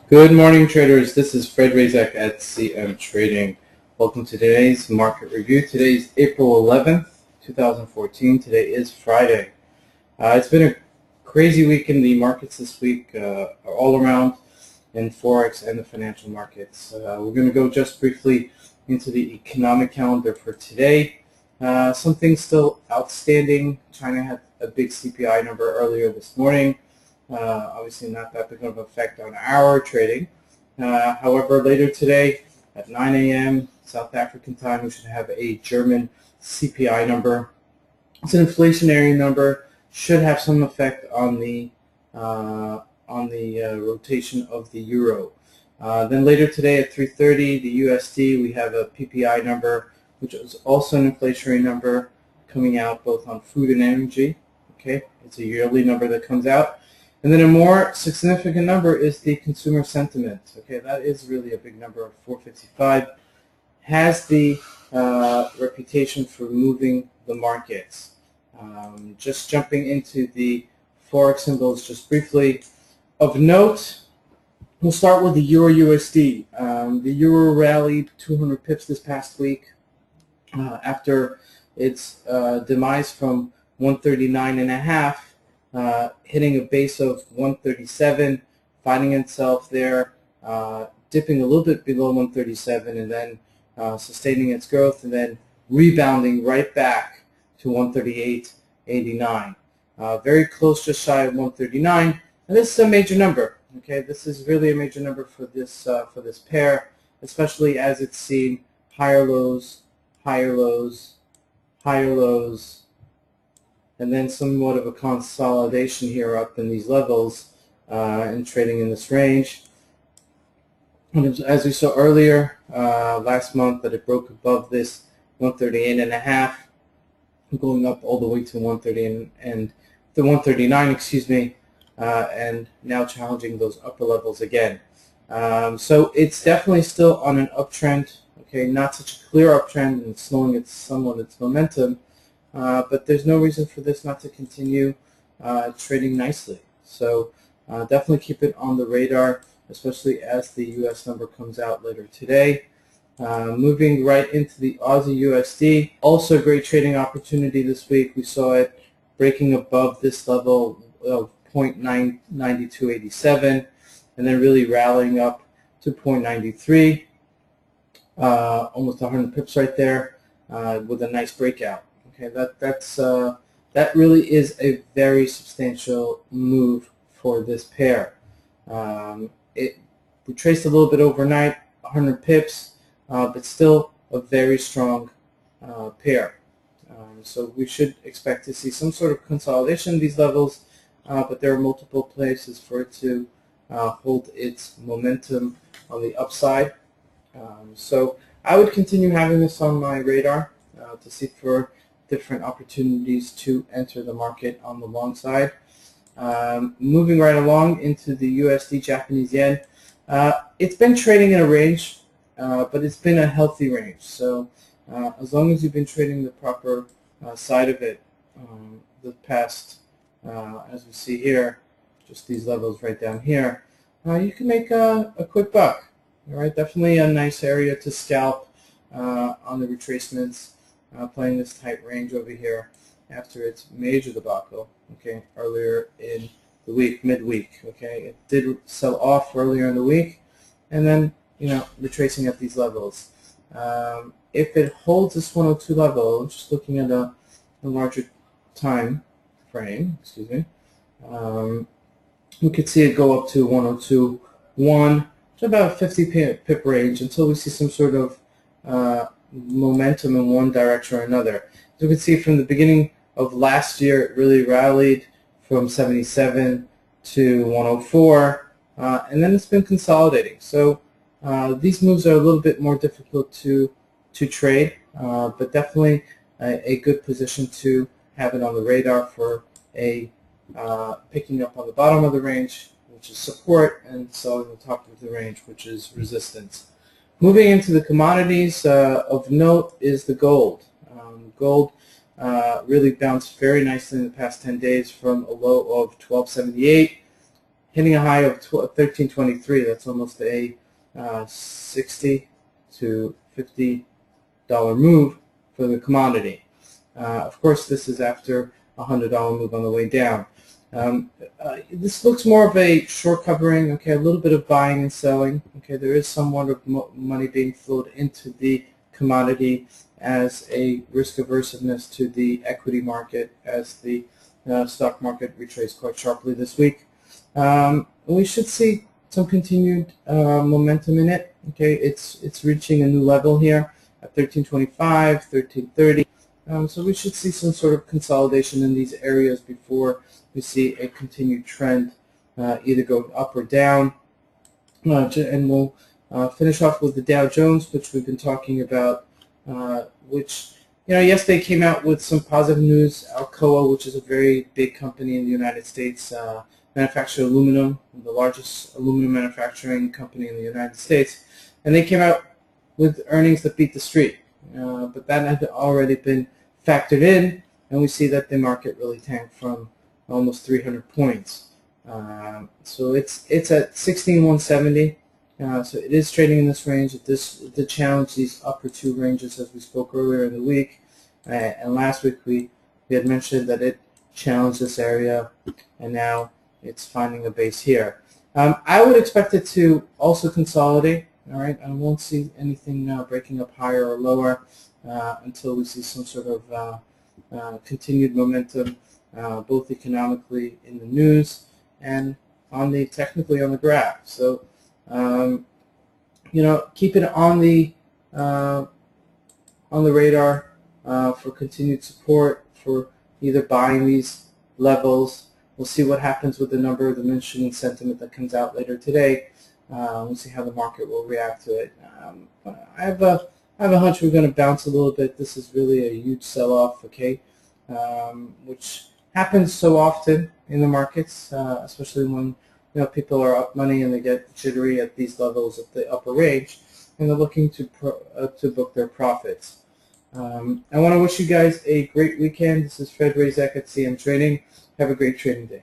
Good morning, traders. This is Razak at CMTrading. Welcome to today's market review. Today is April 11th, 2014. Today is Friday. It's been a crazy week in the markets this week, all around in Forex and the financial markets. We're going to go just briefly into the economic calendar for today. Some things still outstanding. China had a big CPI number earlier this morning. Obviously not that big of an effect on our trading. However, later today at 9 a.m. South African time, we should have a German CPI number. It's an inflationary number, should have some effect on the rotation of the euro. Then later today at 3:30, the USD, we have a PPI number, which is also an inflationary number coming out both on food and energy. Okay, it's a yearly number that comes out. And then a more significant number is the consumer sentiment. Okay, that is really a big number of 455. Has the reputation for moving the markets. Just jumping into the Forex symbols just briefly. Of note, we'll start with the EURUSD. The euro rallied 200 pips this past week after its demise from 139.5. Hitting a base of 137, finding itself there, dipping a little bit below 137, and then sustaining its growth, and then rebounding right back to 138.89. Very close, just shy of 139, and this is a major number. Okay, this is really a major number for this pair, especially as it's seen higher lows, higher lows, higher lows, and then somewhat of a consolidation here up in these levels and trading in this range. And as we saw earlier last month, that it broke above this 138.5, going up all the way to 130 and the 139, excuse me, and now challenging those upper levels again. So it's definitely still on an uptrend. Okay, not such a clear uptrend, and slowing somewhat its momentum. But there's no reason for this not to continue trading nicely. So definitely keep it on the radar, especially as the U.S. number comes out later today. Moving right into the Aussie USD, also a great trading opportunity this week. We saw it breaking above this level of 0.9287 and then really rallying up to 0.93, almost 100 pips right there with a nice breakout. Okay, that really is a very substantial move for this pair. It retraced a little bit overnight, 100 pips, but still a very strong pair. So we should expect to see some sort of consolidation in these levels, but there are multiple places for it to hold its momentum on the upside. So I would continue having this on my radar to see for different opportunities to enter the market on the long side. Moving right along into the USD Japanese yen, it's been trading in a range, but it's been a healthy range. So as long as you've been trading the proper side of it, the past, as we see here, just these levels right down here, you can make a quick buck. All right, definitely a nice area to scalp on the retracements. Playing this tight range over here after its major debacle, okay, earlier in the week, midweek, okay. It did sell off earlier in the week, and then, retracing at these levels. If it holds this 102 level, just looking at a larger time frame, excuse me, we could see it go up to 102.1, to about a 50 pip range until we see some sort of momentum in one direction or another. As you can see from the beginning of last year, it really rallied from 77 to 104, and then it's been consolidating. So these moves are a little bit more difficult to trade, but definitely a good position to have it on the radar for a picking up on the bottom of the range, which is support, and selling the top of the range, which is resistance. Moving into the commodities, of note is the gold. Gold really bounced very nicely in the past 10 days from a low of 1278, hitting a high of 1323. That's almost a $60 to $50 move for the commodity. Of course, this is after a $100 move on the way down. This looks more of a short covering. Okay, a little bit of buying and selling. Okay, there is somewhat of money being flowed into the commodity as a risk aversiveness to the equity market as the stock market retraced quite sharply this week. We should see some continued momentum in it. Okay, it's reaching a new level here at 1325, 1330. So we should see some sort of consolidation in these areas before we see a continued trend either going up or down. And we'll finish off with the Dow Jones, which we've been talking about, which, yesterday came out with some positive news. Alcoa, which is a very big company in the United States, manufactures aluminum, the largest aluminum manufacturing company in the United States, and they came out with earnings that beat the street. But that had already been factored in, and we see that the market really tanked from almost 300 points. So it's at 16,170. So it is trading in this range. It did challenge these upper two ranges as we spoke earlier in the week. And last week we had mentioned that it challenged this area, and now it's finding a base here. I would expect it to also consolidate. All right, I won't see anything breaking up higher or lower until we see some sort of continued momentum, both economically in the news and technically on the graph. So, keep it on the radar for continued support for either buying these levels. We'll see what happens with the number of diminishing sentiment that comes out later today. We'll see how the market will react to it. I have a hunch we're going to bounce a little bit. This is really a huge sell-off, okay, which happens so often in the markets, especially when people are up money and they get jittery at these levels at the upper range, and they're looking to book their profits. I want to wish you guys a great weekend. This is Razak at CMTrading. Have a great trading day.